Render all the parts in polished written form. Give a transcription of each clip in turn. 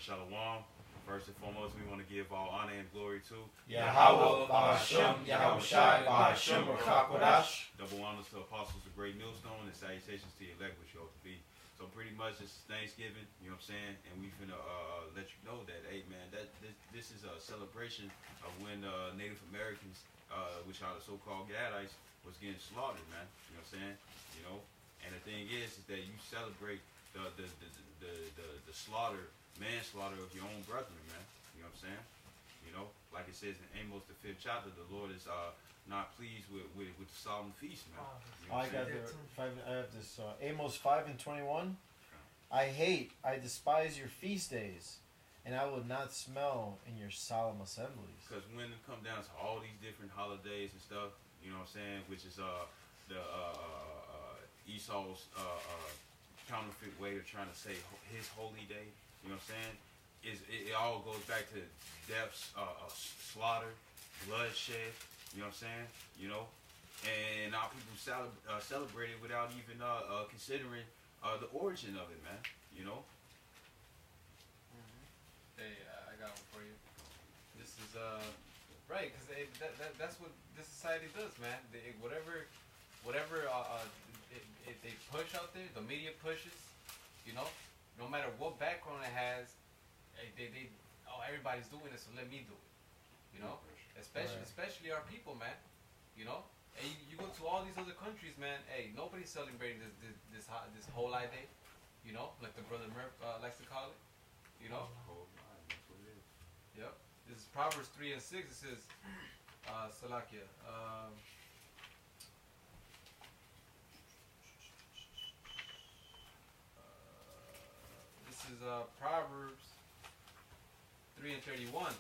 Shalom. First and foremost, we want to give all honor and glory to Yahweh, Bahashem, Yahweh Shai, Bahashem, Rakakwadash. Double honors to apostles of Great Millstone and salutations to your elect, which you ought to be. So pretty much it's Thanksgiving, you know what I'm saying? And we finna let you know that, hey man, that this is a celebration of when Native Americans, which are the so-called Gadites, was getting slaughtered, man. You know what I'm saying? You know? And the thing is that you celebrate the slaughter, manslaughter of your own brethren, man. You know what I'm saying? You know, like it says in Amos the 5th chapter, the Lord is not pleased with the solemn feast, man. You know I have this Amos 5:21. I despise your feast days, and I will not smell in your solemn assemblies. Because when it come down to all these different holidays and stuff, you know what I'm saying, which is the Esau's counterfeit way of trying to say his holy day, you know what I'm saying, it all goes back to deaths, slaughter, bloodshed, you know what I'm saying, you know, and our people celebrate it without even considering the origin of it, man, you know. Hey, I got one for you. This is right, because that's what this society does, man. Whatever they push out there, the media pushes, you know, no matter what background it has, everybody's doing it, so let me do it, you know. Especially our people, man, you know. And you go to all these other countries, man. Hey, nobody's celebrating this Holy Day, you know, like the brother Murph likes to call it, you know. Yep. This is Proverbs 3:6. It says, Salakia. This is Proverbs 3:31.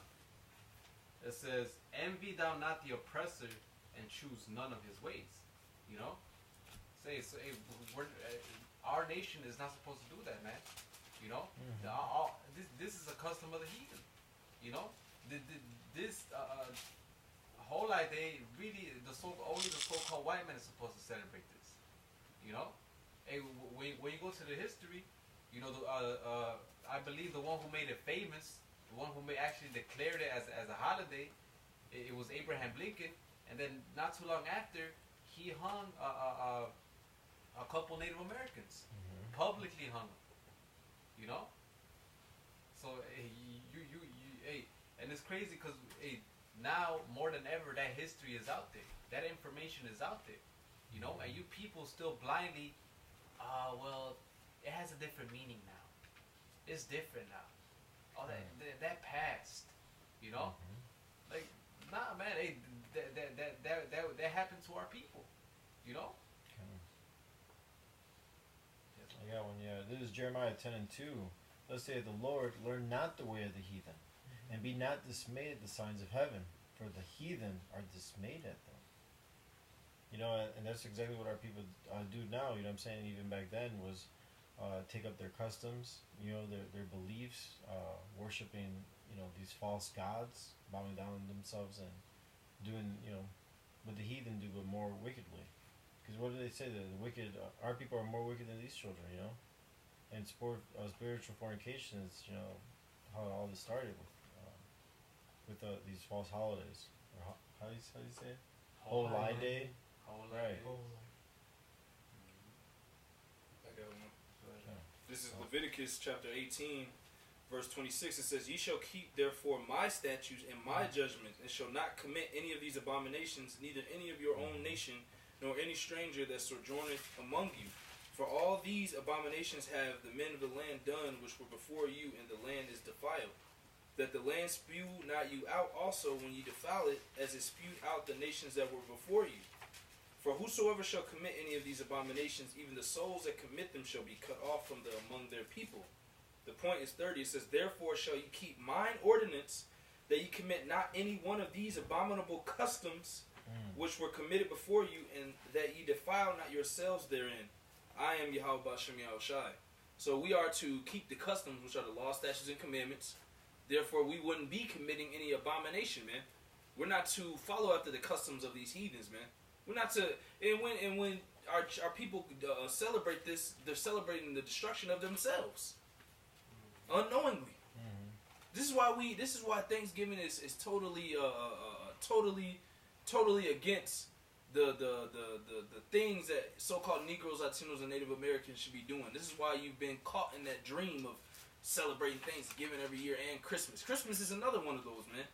It says, "Envy thou not the oppressor, and choose none of his ways." You know, our nation is not supposed to do that, man. You know, this is a custom of the heathen. You know, this Holy Day, really, only the so-called white man is supposed to celebrate this. You know, hey, when you go to the history, you know, I believe the one who made it famous, the one who actually declared it as a holiday, it was Abraham Lincoln. And then not too long after, he hung a couple Native Americans, publicly hung them. You know. So hey, and it's crazy because now more than ever that history is out there, that information is out there. You know, and you people still blindly, well, it has a different meaning now. It's different now. Oh, that passed. You know, like nah, man. Hey, that happened to our people. You know. I got one. Yeah, this is Jeremiah 10:2. Let's say the Lord, learn not the way of the heathen, and be not dismayed at the signs of heaven, for the heathen are dismayed at them. You know, and that's exactly what our people do now. You know what I'm saying? Even back then was take up their customs, you know, their beliefs, worshiping, you know, these false gods, bowing down on themselves and doing, you know, what the heathen do, but more wickedly. Because what do they say? The wicked, our people are more wicked than these children, you know? And spiritual fornication is, you know, how all this started with these false holidays. Or how do you say it? Holy Day. Right. I got one. This is Leviticus chapter 18, verse 26. It says, "Ye shall keep therefore my statutes and my judgments, and shall not commit any of these abominations, neither any of your own nation, nor any stranger that sojourneth among you. For all these abominations have the men of the land done, which were before you, and the land is defiled. That the land spew not you out also when ye defile it, as it spewed out the nations that were before you. For whosoever shall commit any of these abominations, even the souls that commit them shall be cut off from among their people." The point is 30. It says, "Therefore shall ye keep mine ordinance, that ye commit not any one of these abominable customs, which were committed before you, and that ye defile not yourselves therein. I am Yahweh Bashem Yahushai." So we are to keep the customs, which are the law, statutes, and commandments. Therefore, we wouldn't be committing any abomination, man. We're not to follow after the customs of these heathens, man. We're not to, and when our people celebrate this, they're celebrating the destruction of themselves, unknowingly. This is why Thanksgiving is totally totally against the things that so-called Negroes, Latinos, and Native Americans should be doing. This is why you've been caught in that dream of celebrating Thanksgiving every year and Christmas. Christmas is another one of those, man.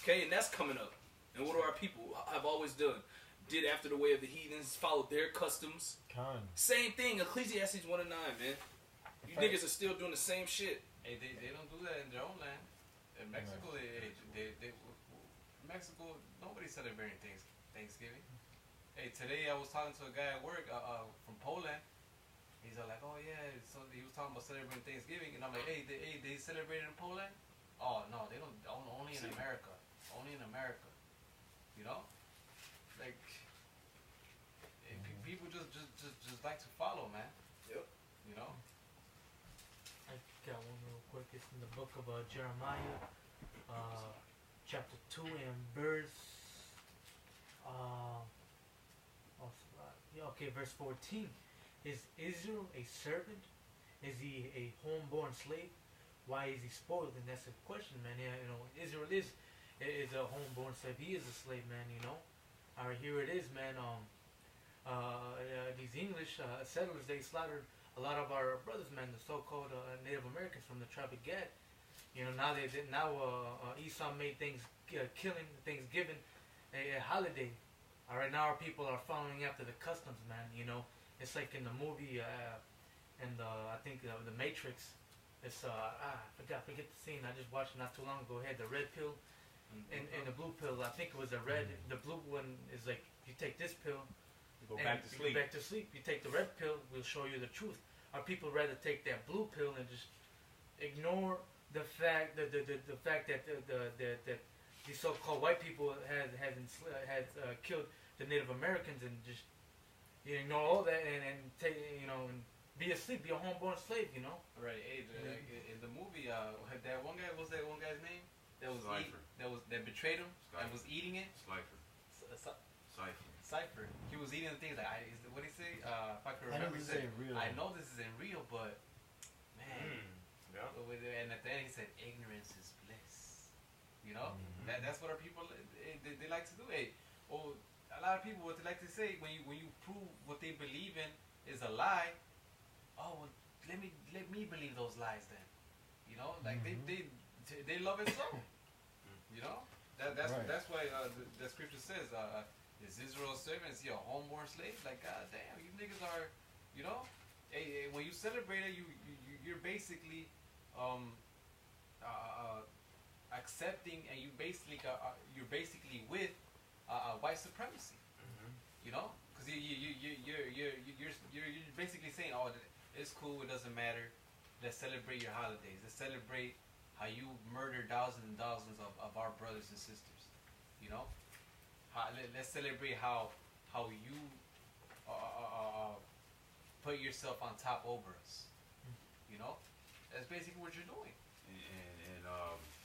Okay, and that's coming up. And what do our people have always done? Did after the way of the heathens, followed their customs. Same thing, Ecclesiastes 1:9, man. You niggas are still doing the same shit. Hey, they don't do that in their own land. In Mexico, Mexico, nobody's celebrating Thanksgiving. Hey, today I was talking to a guy at work from Poland. He's like, oh yeah, so he was talking about celebrating Thanksgiving, and I'm like, hey, they celebrate it in Poland? Oh no, they don't. Only in America. Only in America. You know, like people just like to follow, man. Yep. You know. I got one real quick. It's in the book of Jeremiah, chapter 2 and verse. Verse 14. Is Israel a servant? Is he a homeborn slave? Why is he spoiled? And that's a question, man. Yeah, you know, Israel is a homeborn slave. He is a slave, man. You know. All right, here it is, man. These English settlers, they slaughtered a lot of our brothers, man, the so-called Native Americans from the tribe of Gad. You know, now Esau made killing Thanksgiving a holiday. All right, now our people are following after the customs, man. You know, it's like in the movie, I think the Matrix. It's forget the scene. I just watched it not too long ago. It had the red pill and the blue pill. I think it was the red. The blue one is like you take this pill. Go back to sleep. Go back to sleep. You take the red pill, we'll show you the truth. Our people rather take that blue pill and just ignore the fact that that these so-called white people had killed the Native Americans, and just ignore all that and take and be asleep, be a homeborn slave, you know. Right. Hey, in the movie, that one guy, what's that one guy's name? That betrayed him and was eating it. Cypher. He was eating the things like what did he say? If I could remember, he said, I know this isn't real, but man. Yeah. And at the end he said, ignorance is bliss. You know, that's what our people they like to do. Hey, a lot of people, what they like to say when you prove what they believe in is a lie. Oh, well, let me believe those lies then. You know, like they love it so. You know, that's why the scripture says. Is Israel a servant? Is he a homeborn slave? Like, god damn, you niggas are, you know. Hey, when you celebrate it, you're basically accepting, and you're basically with white supremacy. You know, because you're basically saying, oh, it's cool, it doesn't matter. Let's celebrate your holidays. Let's celebrate how you murdered thousands and thousands of our brothers and sisters. You know. Let's celebrate how you put yourself on top over us. You know, that's basically what you're doing. And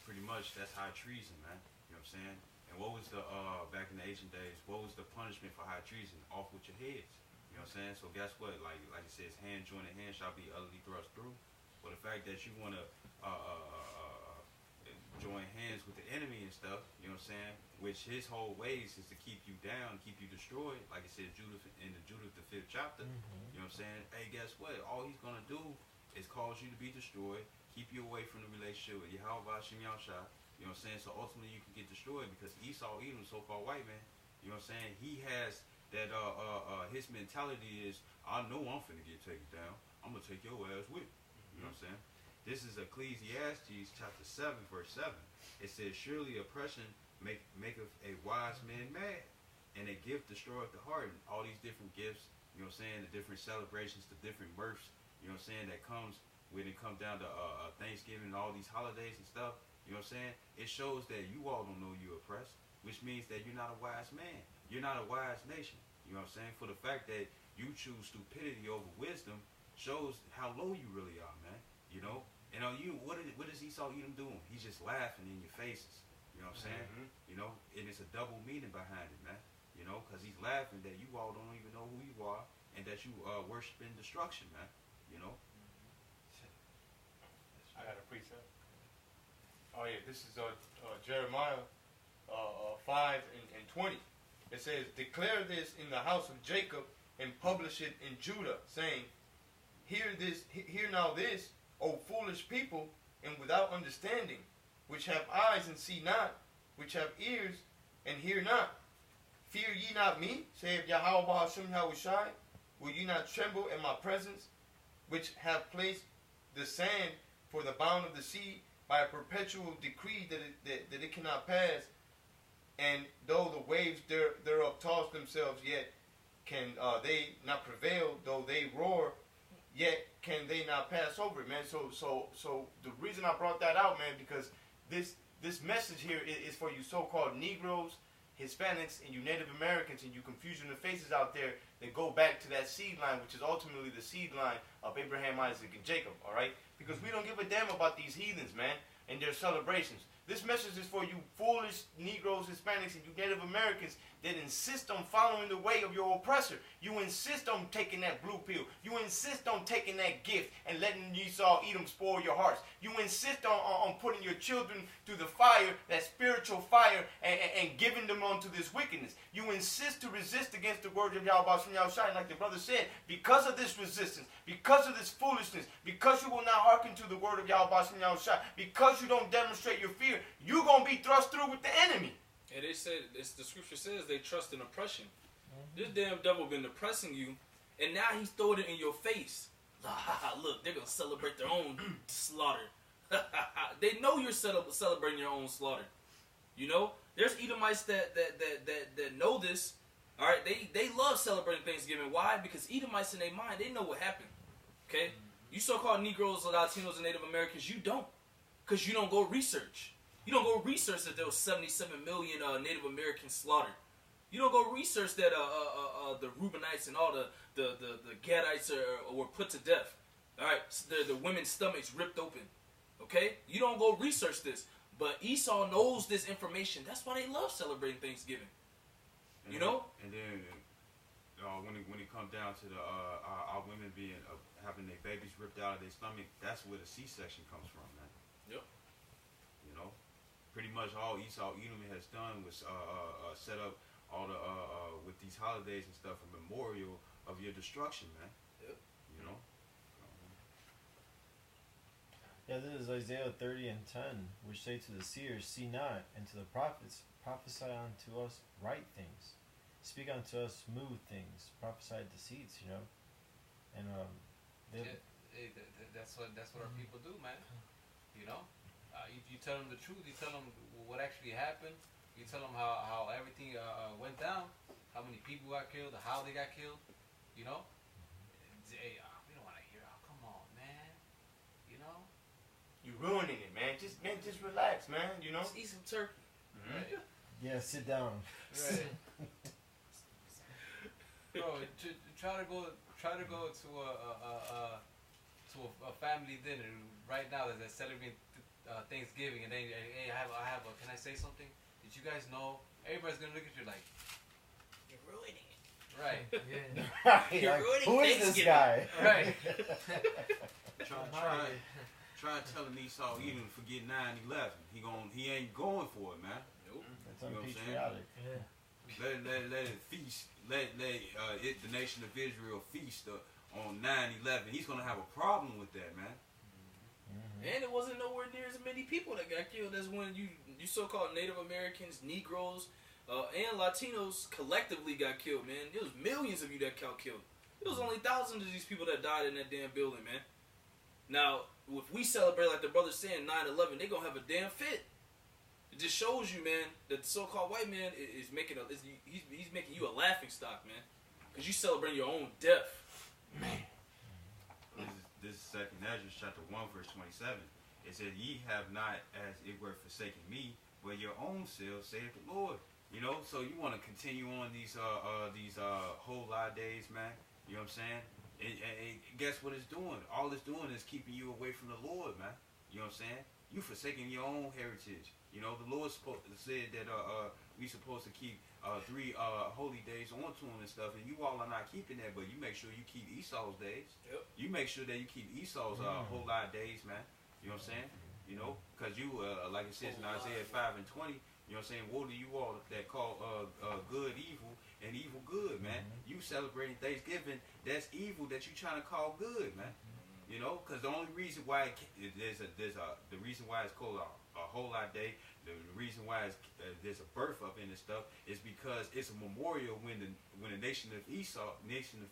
pretty much that's high treason, man. You know what I'm saying? And what was the back in the ancient days? What was the punishment for high treason? Off with your heads. You know what I'm saying? So guess what? Like it says, hand joined hand shall be utterly thrust through. But the fact that you want to join hands with the enemy and stuff, you know what I'm saying? Which his whole ways is to keep you down, keep you destroyed. Like it said, Judith in the 5th chapter. You know what I'm saying? Hey, guess what? All he's gonna do is cause you to be destroyed, keep you away from the relationship with Yahweh Shem Yahshua. You know what I'm saying? So ultimately you can get destroyed because Esau, Edom, so-called white man, you know what I'm saying? He has that his mentality is, I know I'm finna get taken down. I'm gonna take your ass with me. You know what I'm saying? This is Ecclesiastes chapter 7, verse 7. It says, surely oppression maketh a wise man mad, and a gift destroyeth the heart. And all these different gifts, you know what I'm saying, the different celebrations, the different births, you know what I'm saying, that comes when it comes down to Thanksgiving and all these holidays and stuff, you know what I'm saying, it shows that you all don't know you're oppressed, which means that you're not a wise man. You're not a wise nation. You know what I'm saying? For the fact that you choose stupidity over wisdom shows how low you really are, man. You know, and what is Esau Edom doing? He's just laughing in your faces. You know what I'm saying? You know, and it's a double meaning behind it, man. You know, because he's laughing that you all don't even know who you are and that you worshiping destruction, man. You know. I got a precept. Oh yeah, this is Jeremiah 5 and 20. It says, "Declare this in the house of Jacob and publish it in Judah, saying, hear now this, O foolish people, and without understanding, which have eyes and see not, which have ears and hear not. Fear ye not me, saith Yahweh Hashem Yahushai, will ye not tremble in my presence, which have placed the sand for the bound of the sea by a perpetual decree that it cannot pass, and though the waves thereof toss themselves, yet can they not prevail, though they roar, yet can they not pass over it," man. So the reason I brought that out, man, because this message here is for you so-called Negroes, Hispanics, and you Native Americans, and you confusion the faces out there that go back to that seed line, which is ultimately the seed line of Abraham, Isaac, and Jacob, all right? Because we don't give a damn about these heathens, man, and their celebrations. This message is for you foolish Negroes, Hispanics, and you Native Americans that insist on following the way of your oppressor. You insist on taking that blue pill. You insist on taking that gift and letting Esau, Edom, spoil your hearts. You insist on putting your children through the fire, that spiritual fire, and giving them onto this wickedness. You insist to resist against the word of Yahweh Shem Yahushai, like the brother said, because of this resistance, because of this foolishness, because you will not hearken to the word of Yahweh Shem Yahushai, because you don't demonstrate your fear, you're going to be thrust through with the enemy. And they said, the scripture says they trust in oppression. This damn devil been oppressing you, and now he's throwing it in your face. Look, they're going to celebrate their own slaughter. They know you're celebrating your own slaughter. You know? There's Edomites that know this. All right? They love celebrating Thanksgiving. Why? Because Edomites in their mind, they know what happened. Okay? You so-called Negroes, Latinos, and Native Americans, you don't. Because you don't go research. You don't go research that there was 77 million Native Americans slaughtered. You don't go research that the Reubenites and all the Gadites were put to death. All right, so the women's stomachs ripped open. Okay, you don't go research this, but Esau knows this information. That's why they love celebrating Thanksgiving. And you know. And then when it comes down to our women being having their babies ripped out of their stomach, that's where the C-section comes from, man. Yep. You know. Pretty much all Esau Edom has done was set up all the with these holidays and stuff a memorial of your destruction, man. Yep. You know. Yeah, this is Isaiah 30 and 10, which say to the seers, "See not," and to the prophets, "Prophesy unto us right things. Speak unto us smooth things. Prophesy deceits," you know. And that's what our people do, man. You know. You tell them the truth. You tell them what actually happened. You tell them how everything went down, how many people got killed, how they got killed. You know, hey, we don't want to hear. Oh, come on, man. You know, You ruining it, man. Just relax, man. You know. Let's eat some turkey. right? yeah, sit down. Right. Bro, try to go to a family dinner right now that's celebrating Thanksgiving, and then hey, I have a. Can I say something? Did you guys know? Everybody's gonna look at you like you're ruining it. Right. Yeah. You're like, ruining who is this Thanksgiving." guy? Right. Try telling Esau Edom to forget 9/11. He ain't going for it, man. Nope. That's You know what I'm saying? unpatriotic. Yeah. Let it feast. Let the nation of Israel feast on 9/11. He's gonna have a problem with that, man. And it wasn't nowhere near as many people that got killed as when you so-called Native Americans, Negroes, and Latinos collectively got killed, man. There was millions of you that got killed. There was only thousands of these people that died in that damn building, man. Now, if we celebrate like the brother's saying 9/11, they gonna have a damn fit. It just shows you, man, that the so-called white man is making he's making you a laughing stock, man, because you celebrating your own death, man. This is 2 Ezra chapter 1 verse 27. It said, "Ye have not as it were forsaken me, but your own selves, saith the Lord." You know, so you want to continue on these whole lot of days, man. You know what I'm saying? And guess what it's doing? All it's doing is keeping you away from the Lord, man. You know what I'm saying? You forsaking your own heritage. You know, the Lord said that we supposed to keep 3 holy days onto him and stuff, and you all are not keeping that, but you make sure you keep Esau's days. Yep. You make sure that you keep Esau's whole lot of days, man. You know what I'm saying? You You know, because you, like it says in Isaiah 5:20, you know what I'm saying? Woe to you all that call good evil and evil good, man. You celebrating Thanksgiving, that's evil that you trying to call good, man. You know, because the only reason why the reason why it's called a whole lot day, the reason why there's a birth up in this stuff is because it's a memorial when the nation of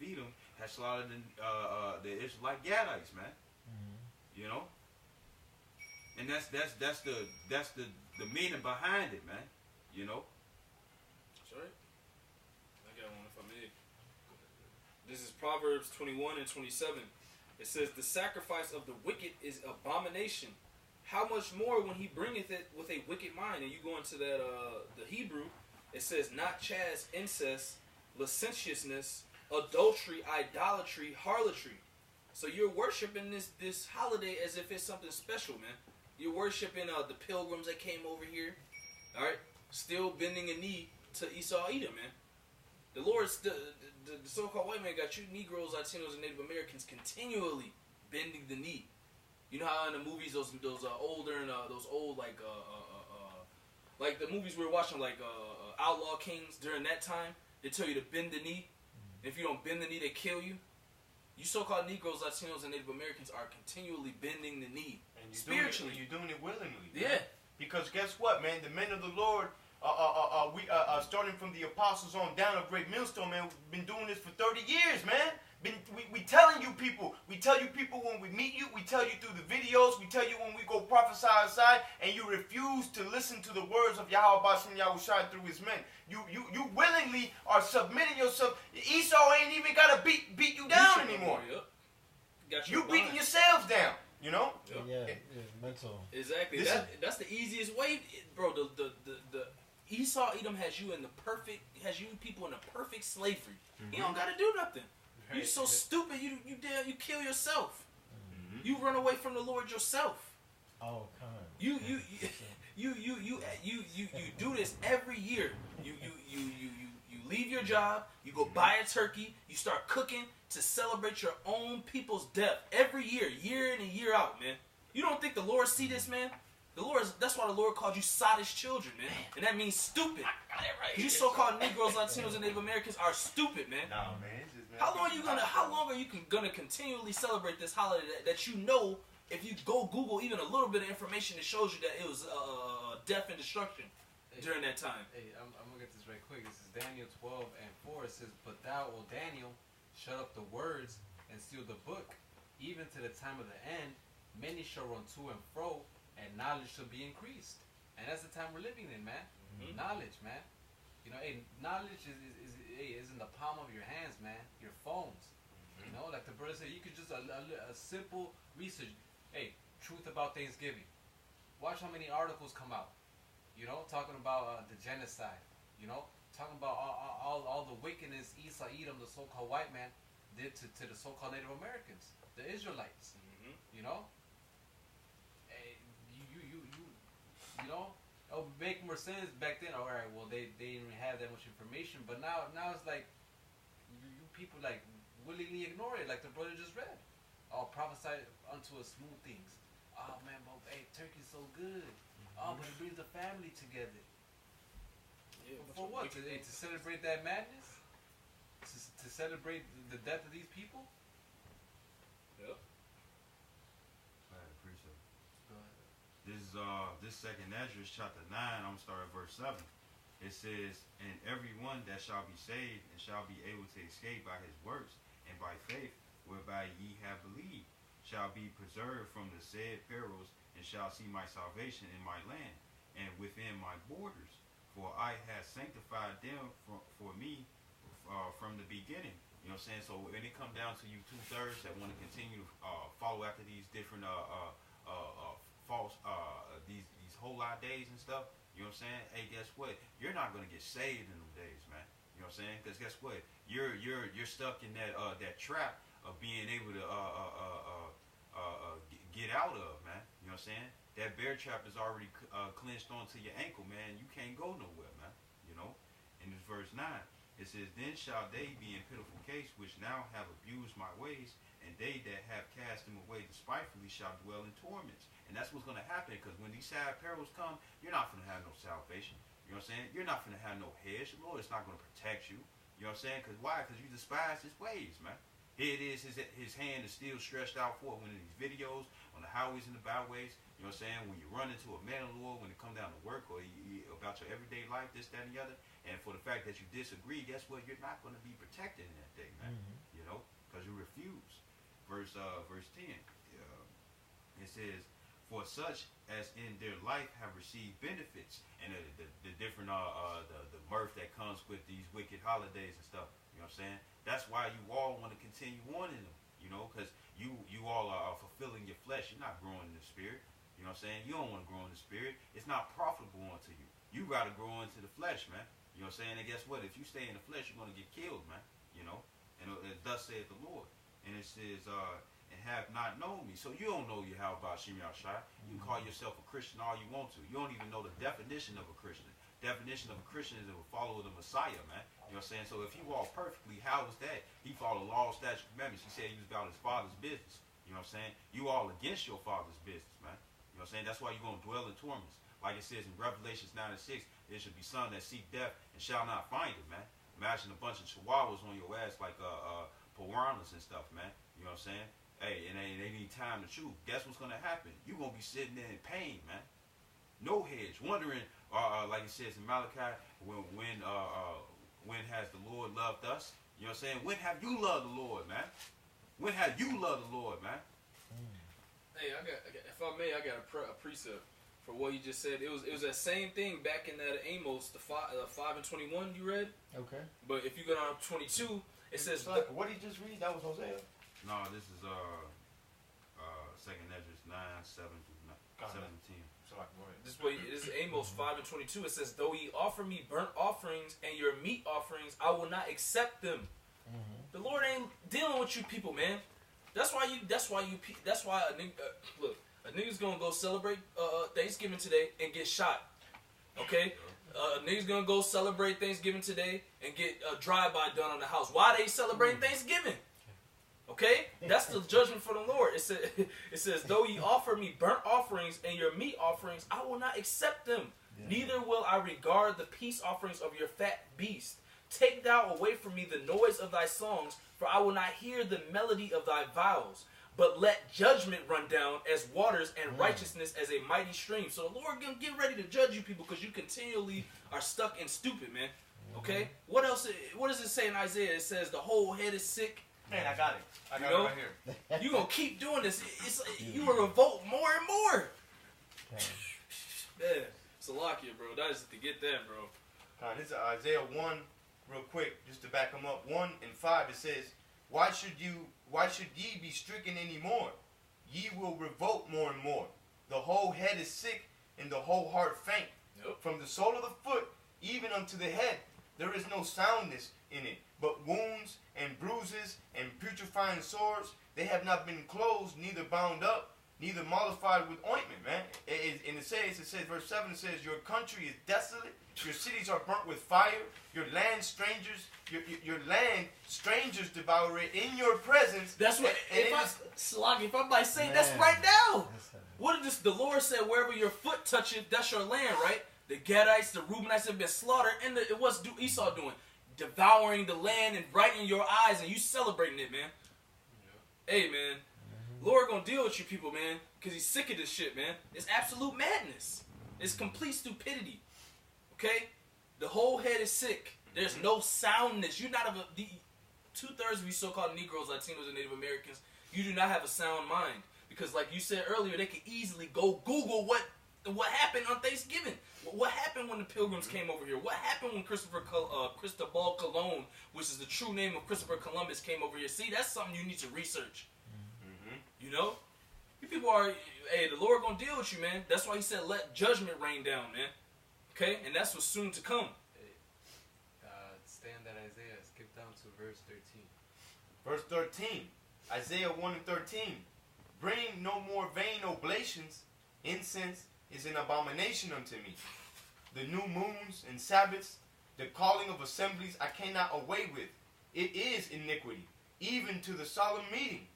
Edom has slaughtered the Israelite Gadites, man. You know. And that's the meaning behind it, man. You know. That's right. I got one if I may. This is Proverbs 21:27. It says, "The sacrifice of the wicked is abomination. How much more when he bringeth it with a wicked mind?" And you go into that the Hebrew, it says, "Not chast, incest, licentiousness, adultery, idolatry, harlotry." So you're worshiping this holiday as if it's something special, man. You're worshiping the pilgrims that came over here, all right, still bending a knee to Esau, Edom, man. The Lord's the so-called white man got you Negroes, Latinos, and Native Americans continually bending the knee. You know how in the movies those older and those old like the movies we were watching like Outlaw Kings during that time, they tell you to bend the knee. If you don't bend the knee, they kill you. You so-called Negroes, Latinos, and Native Americans are continually bending the knee. And spiritually. You're doing it willingly. Yeah. Man. Because guess what, man? The men of the Lord, we starting from the apostles on down of Great Millstone, man, we've been doing this for 30 years, man. We telling you people. We tell you people when we meet you. We tell you through the videos. We tell you when we go prophesy outside, and you refuse to listen to the words of Yahweh Bashem Yahushua through his men. You willingly are submitting yourself. Esau ain't even gotta beat you down anymore. Got you beating yourselves down. You know? Yep. Yeah, mental. Exactly. That's the easiest way, bro. The Esau Edom has you people in the perfect slavery. You don't gotta do nothing. You so stupid. You kill yourself. You run away from the Lord yourself. Oh, come on. You do this every year. You leave your job. You go buy a turkey. You start cooking to celebrate your own people's death every year in and year out, man. You don't think the Lord see this, man? That's why the Lord called you sottish children, man. And that means stupid. You so-called Negroes, Latinos, and Native Americans are stupid, man. Nah, man. It's just, man. How long are you gonna continually celebrate this holiday that you know, if you go Google even a little bit of information, it shows you that it was death and destruction during that time. Hey, I'm gonna get this right quick. This is Daniel 12:4. It says, "But thou, O Daniel, shut up the words and seal the book, even to the time of the end. Many shall run to and fro, and knowledge shall be increased." And that's the time we're living in, man. Knowledge, man. You know, hey, knowledge is in the palm of your hands, man. Your phones. You know, like the brother said, you could just a simple research. Hey, truth about Thanksgiving. Watch how many articles come out. You know, talking about the genocide. You know, talking about all the wickedness Esau Edom, the so-called white man, did to the so-called Native Americans, the Israelites. You know, hey, you know, it would make more sense back then. All right, well they didn't have that much information, but now it's like you people like willingly ignore it, like the brother just read. Oh, prophesy unto us smooth things. Oh man, but hey, turkey's so good. Oh, but it brings the family together. Yeah, for what? To celebrate that madness? To celebrate the death of these people? Yep. I appreciate it. This second Ezra chapter 9. I'm gonna start at verse 7. It says, "And everyone that shall be saved and shall be able to escape by his works and by faith whereby ye have believed shall be preserved from the said perils and shall see my salvation in my land and within my borders. For I have sanctified them for me from the beginning." You know what I'm saying? So when it come down to you 2/3 that want to continue to follow after these different false these whole lot days and stuff, you know what I'm saying? Hey, guess what? You're not gonna get saved in them days, man. You know what I'm saying? Because guess what? You're stuck in that trap of being able to get out of, man. You know what I'm saying? That bear trap is already clenched onto your ankle, man. You can't go nowhere, man. You know? In this verse 9, it says, "Then shall they be in pitiful case, which now have abused my ways, and they that have cast them away despitefully shall dwell in torments. And that's what's going to happen, because when these sad perils come, you're not going to have no salvation. You know what I'm saying? You're not going to have no hedge. The Lord is not going to protect you. You know what I'm saying? Because why? Because you despise his ways, man. Here it is, his hand is still stretched out for one of these videos on the highways and the byways. You know what I'm saying? When you run into a man of the Lord, when it comes down to work or about your everyday life, this, that, and the other, and for the fact that you disagree, guess what? You're not going to be protected in that day, man. You know, because you refuse. Verse 10, it says, for such as in their life have received benefits, and the different the mirth that comes with these wicked holidays and stuff. You know what I'm saying? That's why you all want to continue on in them. You know, because you all are fulfilling your flesh. You're not growing in the spirit. You know what I'm saying? You don't want to grow in the spirit. It's not profitable unto you. You gotta grow into the flesh, man. You know what I'm saying? And guess what? If you stay in the flesh, you're gonna get killed, man. You know, and thus saith the Lord. And it says, and have not known me. So you don't know Yahweh Shem Yahshai. You can call yourself a Christian all you want to. You don't even know the definition of a Christian. Definition of a Christian is a follower of the Messiah, man. You know what I'm saying? So if he walked perfectly, how was that? He followed law, statutes, commandments. He said he was about his father's business. You know what I'm saying? You all against your father's business, man. You know what I'm saying? That's why you're going to dwell in torments. Like it says in Revelations 9:6, there should be some that seek death and shall not find it, man. Imagine a bunch of chihuahuas on your ass like piranhas and stuff, man. You know what I'm saying? Hey, and they need time to chew. Guess what's going to happen? You're going to be sitting there in pain, man. No hedge. Wondering, like it says in Malachi, when has the Lord loved us? You know what I'm saying? When have you loved the Lord, man? When have you loved the Lord, man? Hey, I got if I may, I got a precept for what you just said. It was that same thing back in that Amos, the 5 and 21 you read. Okay. But if you go down to 22, it says. So, what did you just read? That was Hosea. No, this is Second Ezra 9:7-17. So like, go ahead. This is Amos 5 and 22. It says, though ye offer me burnt offerings and your meat offerings, I will not accept them. The Lord ain't dealing with you people, man. That's why a nigga, look, a nigga's gonna go celebrate Thanksgiving today and get shot. Okay? A nigga's gonna go celebrate Thanksgiving today and get a drive-by done on the house. Why they celebrating Thanksgiving? Okay? That's the judgment for the Lord. It says, though ye offer me burnt offerings and your meat offerings, I will not accept them. Yeah. Neither will I regard the peace offerings of your fat beast. Take thou away from me the noise of thy songs, for I will not hear the melody of thy vows. But let judgment run down as waters and righteousness as a mighty stream. So the Lord gonna get ready to judge you people because you continually are stuck and stupid, man. Okay? What else? What does it say in Isaiah? It says the whole head is sick. Man, I got it. I got it right here. You're going to keep doing this. You will revolt more and more. Yeah. Salakia, bro. That is to get that, bro. This is Isaiah 1, real quick, just to back them up. 1 and 5, it says, why should ye be stricken any more? Ye will revolt more and more. The whole head is sick, and the whole heart faint. Yep. From the sole of the foot, even unto the head, there is no soundness in it, but wounds and bruises and putrefying sores. They have not been closed, neither bound up, neither mollified with ointment, man. And it says, verse 7, it says, your country is desolate, your cities are burnt with fire, your land strangers devour it in your presence. That's what, if I might say, that's right now. What did the Lord said, wherever your foot touches, that's your land, right? The Gadites, the Reubenites have been slaughtered, and what's Esau doing? Devouring the land and right in your eyes, and you celebrating it, man. Yeah. Hey, man. Lord gonna deal with you people, man, because he's sick of this shit, man. It's absolute madness. It's complete stupidity. Okay? The whole head is sick. There's no soundness. You're not the 2/3 of you so-called Negroes, Latinos, and Native Americans, you do not have a sound mind. Because like you said earlier, they could easily go Google what happened on Thanksgiving. What happened when the Pilgrims came over here? What happened when Cristobal Colon, which is the true name of Christopher Columbus, came over here? See, that's something you need to research. You know? You people are, hey, the Lord gonna deal with you, man. That's why he said, let judgment rain down, man. Okay? And that's what's soon to come. Hey, stay on that Isaiah. Skip down to verse 13. Verse 13. Isaiah 1 and 13. Bring no more vain oblations. Incense is an abomination unto me. The new moons and Sabbaths, the calling of assemblies I cannot away with. It is iniquity, even to the solemn meeting.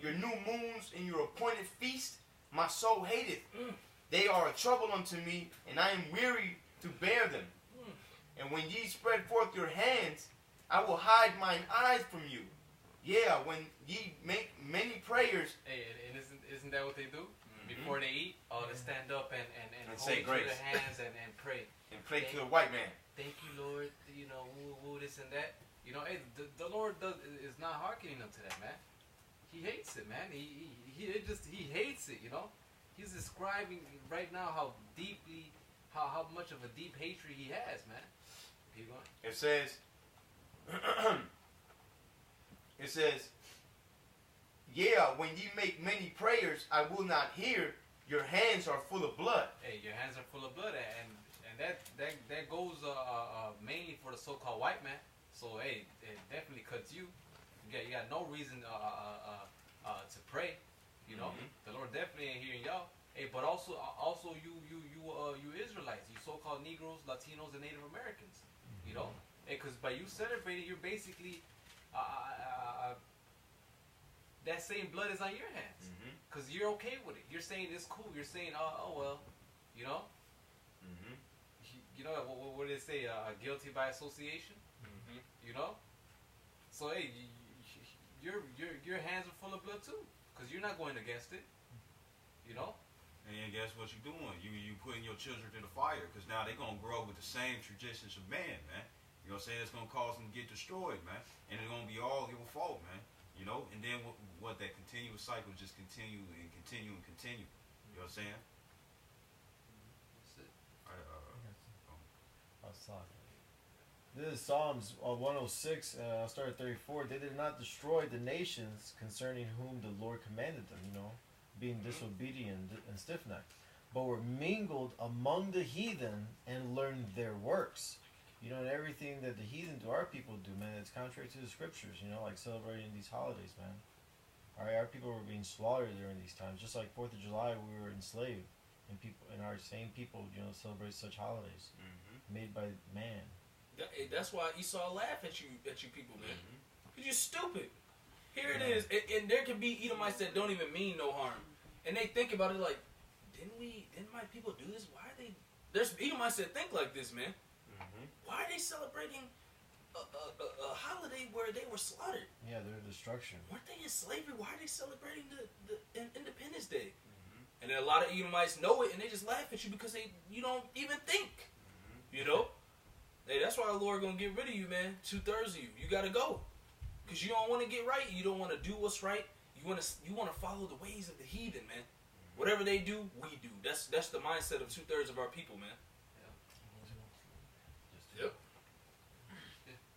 your new moons and your appointed feast, my soul hateth. They are a trouble unto me, and I am weary to bear them. And when ye spread forth your hands, I will hide mine eyes from you. Yeah, when ye make many prayers. Hey, and isn't that what they do? Before they eat, they stand up and say hold grace. their hands and pray. And pray to the white man. Thank you, Lord. You know, woo, this and that. You know, hey, the Lord is not hearkening unto that, man. He hates it, man. He hates it. You know, he's describing right now how deeply, how much of a deep hatred he has, man. Keep going. It says. It says. Yeah, when ye make many prayers, I will not hear. Your hands are full of blood. Hey, your hands are full of blood, and that goes mainly for the so-called white man. So hey, it definitely cuts you. You got no reason to pray. You know, the Lord definitely ain't hearing y'all. Hey, but also you Israelites, you so-called Negroes, Latinos, and Native Americans. You know, hey, because by you celebrating, you're basically that same blood is on your hands. Because you're okay with it. You're saying it's cool. You're saying, oh well, you know. You know what do they say? Guilty by association. You know. So hey, your hands are full of blood too, because you're not going against it. You know. And guess what you're doing? You putting your children to the fire, because now they're gonna grow up with the same traditions of man, man. You know what I'm saying? It's gonna cause them to get destroyed, man. And it's gonna be all your fault, man. You know, and then what that continuous cycle just continue and continue and continue. You know what I'm saying? That's it. This is Psalms 106. I'll start at 34. They did not destroy the nations concerning whom the Lord commanded them, you know, being disobedient and stiff-necked, but were mingled among the heathen and learned their works. You know, and everything that the heathen to our people do, man, it's contrary to the scriptures, you know, like celebrating these holidays, man. Our people were being slaughtered during these times. Just like 4th of July, we were enslaved. And our same people, you know, celebrate such holidays made by man. That's why Esau laugh at you people, man. Because you're stupid. Here it is. And there can be Edomites that don't even mean no harm. And they think about it like, didn't my people do this? Why are they... There's Edomites that think like this, man. Why are they celebrating a holiday where they were slaughtered? Yeah, their destruction. Weren't they in slavery? Why are they celebrating the Independence Day? And then a lot of Edomites know it, and they just laugh at you because you don't even think. You know? Hey, that's why the Lord gonna get rid of you, man. 2/3 of you. You gotta go. Because you don't want to get right. You don't want to do what's right. You want to follow the ways of the heathen, man. Whatever they do, we do. That's the mindset of 2/3 of our people, man. Yep.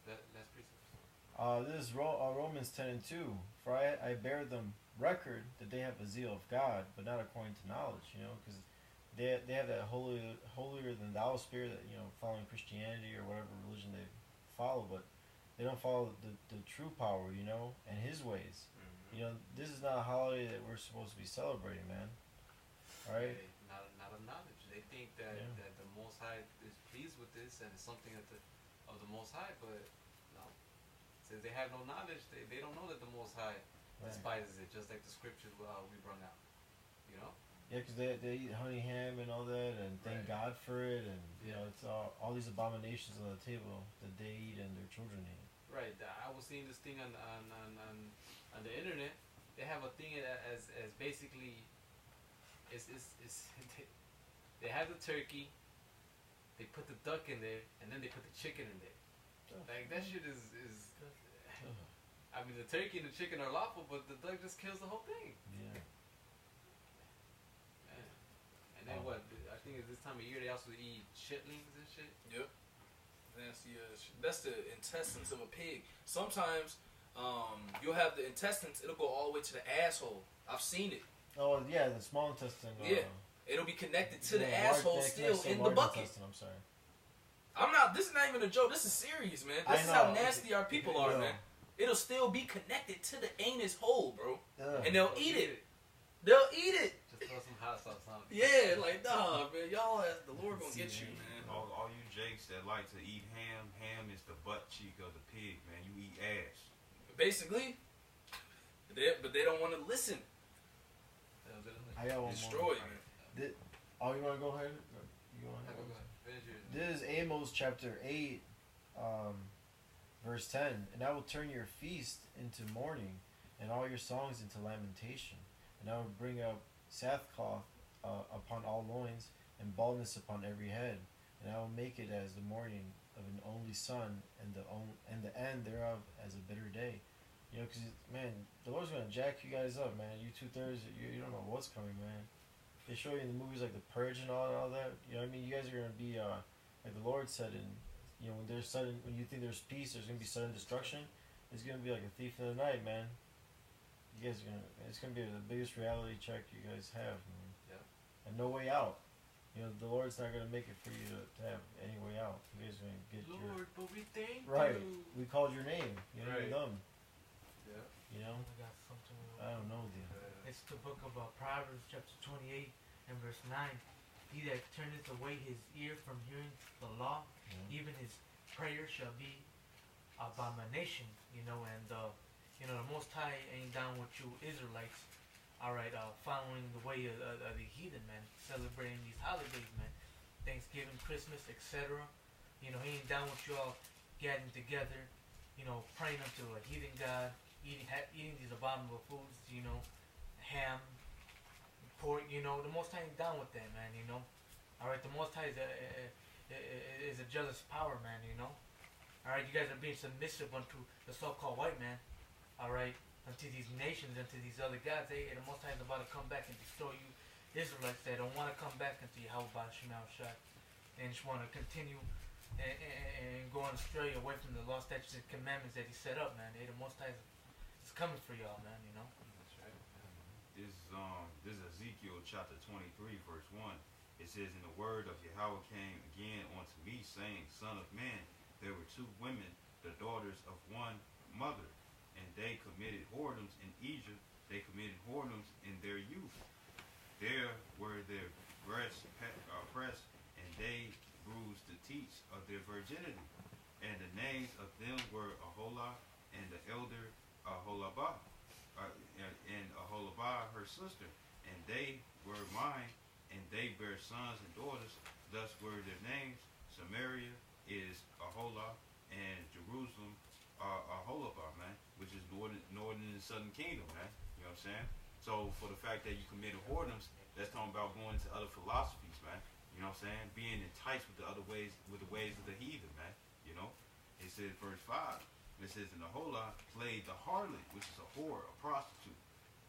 That's pretty. This is Romans 10:2. For I bear them record that they have a zeal of God, but not according to knowledge. You know, because they have that holier than thou spirit that, you know, following Christianity or whatever religion they follow, but they don't follow the true power, you know, and His ways. You know, this is not a holiday that we're supposed to be celebrating, man. All right. Not a knowledge. They think that the Most High is pleased with this and it's something of the Most High, but no. Since they have no knowledge, they don't know that the Most High despises it, just like the scriptures we brought out. You know? Yeah, because they eat honey ham and all that, and thank God for it, and you know, it's all these abominations on the table that they eat and their children eat. Right. I was seeing this thing on the internet. They have a thing as basically, it's they have the turkey, they put the duck in there, and then they put the chicken in there. Like that shit is. I mean, the turkey and the chicken are lawful, but the duck just kills the whole thing. Yeah. Man. And then what? I think at this time of year they also eat chitlings and shit. Yep. That's the intestines of a pig. Sometimes you'll have the intestines, it'll go all the way to the asshole. I've seen it. Oh, yeah, the small intestine. It'll be connected to the asshole still in the bucket. I'm sorry. This is not even a joke. This is serious, man. This is how nasty our people are, man. It'll still be connected to the anus hole, bro. And they'll eat it. They'll eat it. Just throw some hot sauce on it. Yeah, like, nah, man. Y'all, the Lord gonna get you, man. All you jakes that like to eat ham is the butt cheek of the pig, man. You eat ass. Basically. But they don't want to listen. I got one Destroy, more. man. Oh, you want to go ahead? You want to Go go? ahead. Finish yours. This is Amos chapter 8, verse 10. And I will turn your feast into mourning, and all your songs into lamentation. And I will bring up sackcloth upon all loins, and baldness upon every head. And I will make it as the mourning of an only son, and the end thereof as a bitter day. You know, because, man, the Lord's going to jack you guys up, man. You two-thirds, you don't know what's coming, man. They show you in the movies like The Purge and all that. You know what I mean? You guys are going to be, like the Lord said, when you think there's peace, there's going to be sudden destruction. It's going to be like a thief in the night, man. You guys are going to, it's going to be the biggest reality check you guys have, man. Yeah. And no way out. You know, the Lord's not going to make it for you to have any way out. You guys are going to get Lord, but we thank Right. you. We called your name. You know, Right. you're dumb. Yeah. You know? I got something. I don't know, dude. It's the book of Proverbs, chapter 28 and verse 9. He that turneth away his ear from hearing the law, Yeah. even his prayer shall be abomination. You know, and you know, the Most High ain't down with you Israelites. All right, following the way of the heathen, man, celebrating these holidays, man, Thanksgiving, Christmas, etc. You know, he ain't down with you all getting together, you know, praying unto a heathen god, eating these abominable foods, you know, ham, pork, you know. The Most High ain't down with that, man, you know. All right, the Most High is a jealous power, man, you know. All right, you guys are being submissive unto the so-called white man, all right, unto these nations, unto these other gods. The Most High is about to come back and destroy you Israelites that don't want to come back into Yahweh Shema Shai and just want to continue and going astray away from the law, statutes, and commandments that he set up, man. The Most High is coming for y'all, man, you know. That's right. This is Ezekiel chapter 23, verse 1. It says, "And the word of Yahweh came again unto me, saying, Son of man, there were two women, the daughters of one mother, and they committed whoredoms in Egypt. They committed whoredoms in their youth. There were their breasts pressed, and they bruised the teats of their virginity. And the names of them were Aholah, and the elder Aholabah, and Aholabah her sister. And they were mine, and they bare sons and daughters. Thus were their names. Samaria is Aholah, and Jerusalem Aholabah, man, which is northern and southern kingdom, man. You know what I'm saying? So for the fact that you committed whoredoms, that's talking about going into other philosophies, man. You know what I'm saying? Being enticed with the ways of the heathen, man. You know? It says verse 5. It says, "And Aholah played the harlot," which is a whore, a prostitute,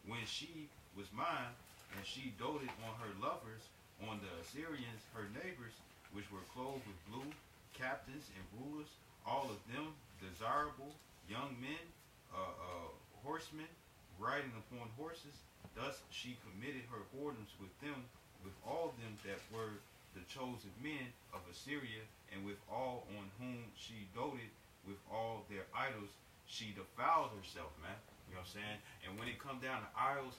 "when she was mine, and she doted on her lovers, on the Assyrians, her neighbors, which were clothed with blue, captains and rulers, all of them desirable, young men, horsemen, riding upon horses. Thus she committed her whoredoms with them, with all them that were the chosen men of Assyria, and with all on whom she doted, with all their idols, she defiled herself," man. You know what I'm saying? And when it comes down to idols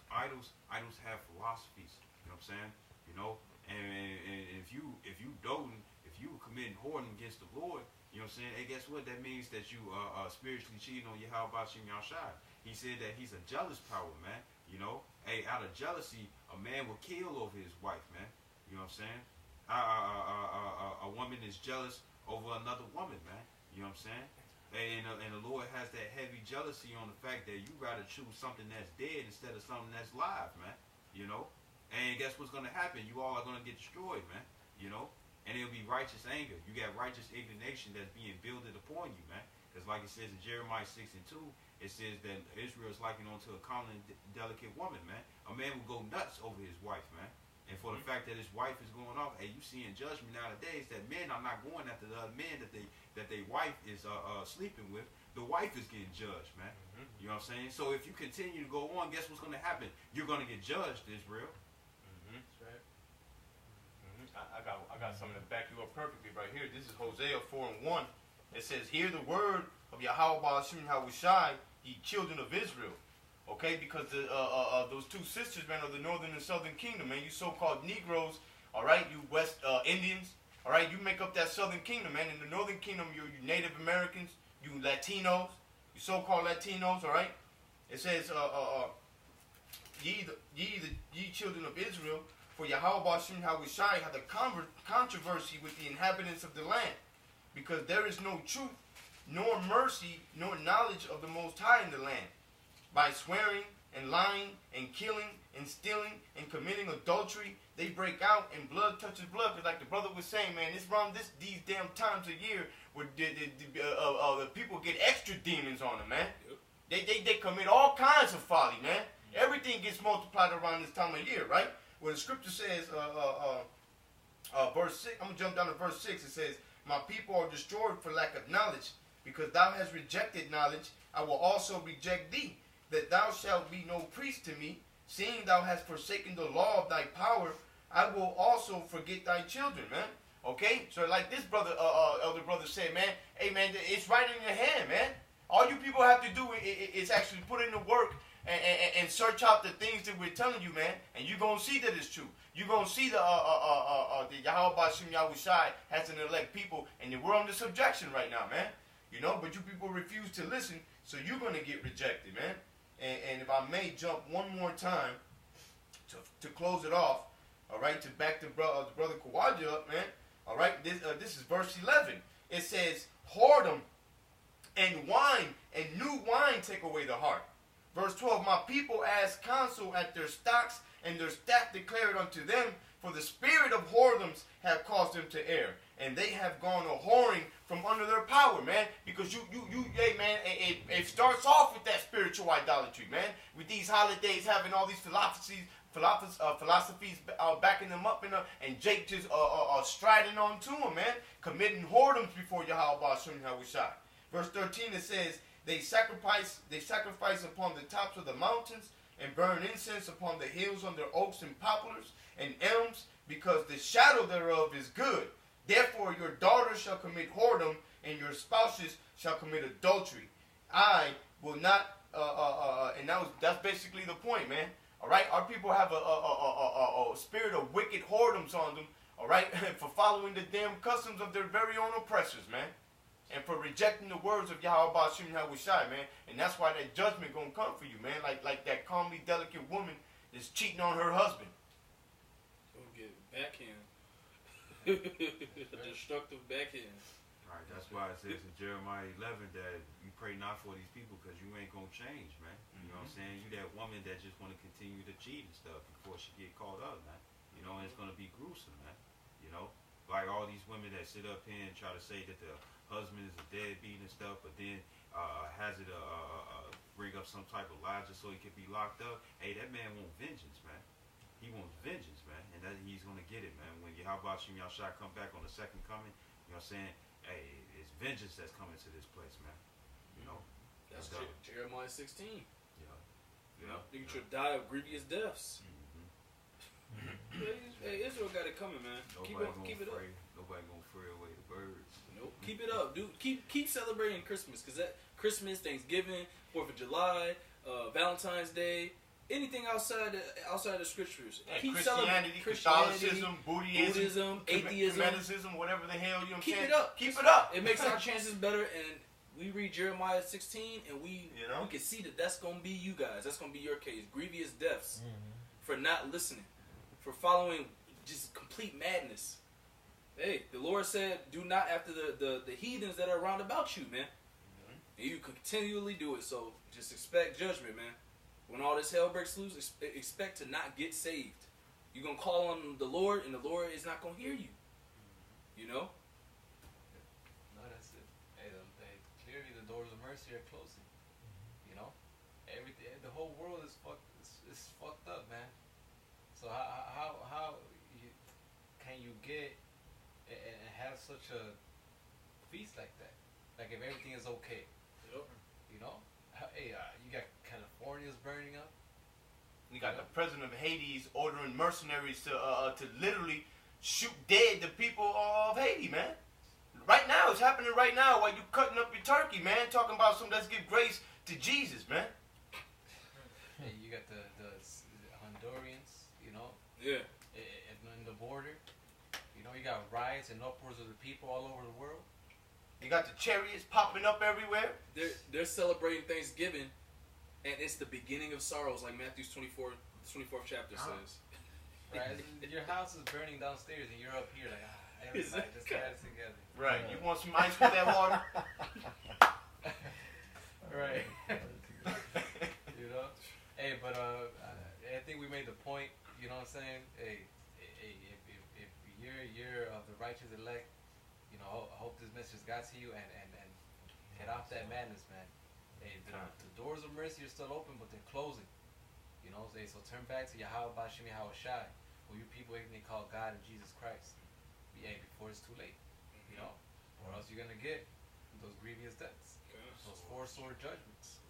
have philosophies. You know what I'm saying? You know, and if you doting, if you committing whoredom against the Lord, you know what I'm saying? Hey, guess what? That means that you are spiritually cheating on Yahweh Shem Yahshai. He said that he's a jealous power, man. You know, hey, out of jealousy, a man will kill over his wife, man. You know what I'm saying? A woman is jealous over another woman, man. You know what I'm saying? And the Lord has that heavy jealousy on the fact that you rather choose something that's dead instead of something that's live, man. You know? And guess what's going to happen? You all are going to get destroyed, man. You know? And it'll be righteous anger. You got righteous indignation that's being builded upon you, man. Because like it says in Jeremiah 6:2, it says that Israel is likened unto a common delicate woman, man. A man will go nuts over his wife, man. And for the fact that his wife is going off, hey, you see in judgment nowadays that men are not going after the other men that they wife is sleeping with. The wife is getting judged, man. You know what I'm saying? So if you continue to go on, guess what's going to happen? You're going to get judged, Israel. That's right. I got something to back you up perfectly right here. This is Hosea 4:1. It says, "Hear the word of Yahweh Ba'ashim Yahushai, ye children of Israel." Okay, because those two sisters, man, of the northern and southern kingdom, man, you so-called Negroes, all right, you West Indians, all right, you make up that southern kingdom, man. In the northern kingdom, you Native Americans, you Latinos, you so-called Latinos, all right. It says, ye children of Israel, for Yahweh Shem Yahushai had a controversy with the inhabitants of the land, because there is no truth, nor mercy, nor knowledge of the Most High in the land. By swearing and lying and killing and stealing and committing adultery, they break out and blood touches blood. Because like the brother was saying, man, it's around these damn times of year where the people get extra demons on them, man. Yep. They commit all kinds of folly, man. Everything gets multiplied around this time of year, right? When the scripture says, verse 6, I'm going to jump down to verse 6. It says, my people are destroyed for lack of knowledge. Because thou hast rejected knowledge, I will also reject thee, that thou shalt be no priest to me. Seeing thou hast forsaken the law of thy power, I will also forget thy children, man. Okay? So like this brother, elder brother said, man, hey, man, it's right in your hand, man. All you people have to do is actually put in the work and search out the things that we're telling you, man. And you're going to see that it's true. You're going to see the Yahweh Shem Yahushai has an elect people, and we're under subjection right now, man. You know, but you people refuse to listen, so you're going to get rejected, man. And if I may jump one more time to close it off, all right, to back the brother Kawaja up, man. All right, this is verse 11. It says, whoredom and wine and new wine take away the heart. Verse 12, my people ask counsel at their stocks, and their staff declared unto them, for the spirit of whoredoms have caused them to err, and they have gone a whoring from under their power, man. Because hey, man, it starts off with that spiritual idolatry, man. With these holidays having all these philosophies backing them up, and Jake just striding on to them, man. Committing whoredoms before Yahweh Shem Yahushai. Verse 13, it says, they sacrifice upon the tops of the mountains, and burn incense upon the hills under oaks and poplars and elms, because the shadow thereof is good. Therefore your daughters shall commit whoredom, and your spouses shall commit adultery. I will not, and that's basically the point, man. All right, our people have a spirit of wicked whoredoms on them, all right, for following the damn customs of their very own oppressors, man. And for rejecting the words of Yahweh Shem Yahushai, man. And that's why that judgment gonna come for you, man. Like that calmly delicate woman that's cheating on her husband. Gonna get backhand. A destructive backhand. Right, that's why it says in Jeremiah 11 that you pray not for these people because you ain't gonna change, man. You know what I'm saying? You that woman that just want to continue to cheat and stuff before she get caught up, man. You know, and it's gonna be gruesome, man. You know, like all these women that sit up here and try to say that the husband is a deadbeat and stuff, but then has it bring up some type of lie just so he can be locked up. Hey, that man wants vengeance, man. He wants vengeance, man, and that he's gonna get it, man. When Yahweh Shem Yahushai come back on the second coming, you know what I'm saying? Hey, it's vengeance that's coming to this place, man. You know. That's Jeremiah 16. Yeah. Yeah. You should die of grievous deaths. Hey, Israel got it coming, man. Keep it up. Nobody gonna fray away the birds. Nope. Keep it up, dude. Keep celebrating Christmas, because that Christmas, Thanksgiving, 4th of July, Valentine's Day, anything outside the scriptures. Yeah, keep Christianity, Catholicism, Buddhism, atheism, Hermeticism, whatever the hell, you know what I'm saying? Keep it up. Keep it up. It makes our chances better, and we read Jeremiah 16, and we can see that that's going to be you guys. That's going to be your case. Grievous deaths for not listening, for following just complete madness. Hey, the Lord said, do not after the heathens that are around about you, man. And you continually do it, so just expect judgment, man. When all this hell breaks loose, expect to not get saved. You're going to call on the Lord, and the Lord is not going to hear you. You know? No, that's it. Hey, clearly the doors of mercy are closing. You know? Everything, the whole world is fucked up, man. So how can you get and have such a feast like that? Like if everything is okay. Yep. You know? Hey, you got California's burning up. You got the president of Haiti ordering mercenaries to literally shoot dead the people of Haiti, man. Right now, it's happening right now while you cutting up your turkey, man. Talking about let's give grace to Jesus, man. Hey, you got the Hondurans, you know? Yeah. In the border. You know, you got riots and uproars of the people all over the world. You got the chariots popping up everywhere. They're celebrating Thanksgiving and it's the beginning of sorrows, like Matthew's 24th chapter says. Right, your house is burning downstairs and you're up here like, everybody just got it together. Right. You want some ice with that water? Right. You know? Hey, but I think we made the point, you know what I'm saying? Hey, if you're of the righteous elect, you know, I hope this message got to you and get off that madness, man. Hey, the doors of mercy are still open, but they're closing. You know, so turn back to Yahweh Bashim Yahweh Shai, who you people even call God and Jesus Christ. Hey, before it's too late, you know, or else you're gonna get those grievous debts, those 4 sword judgments,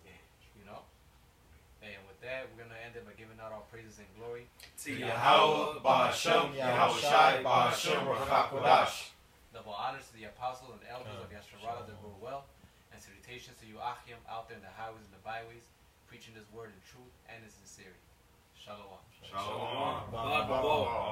you know. Hey, and with that, we're gonna end it by giving out all praises and glory To Yahweh Ba'Hashem, Yahweh Shai, Ba'Hashem, Rakakodash. Double honors to the apostles and elders of Yasharallah that rule well, and salutations to you Achim out there in the highways and the byways, preaching this word in truth and in sincerity. Shalom. Shalom. Blah, blah, blah.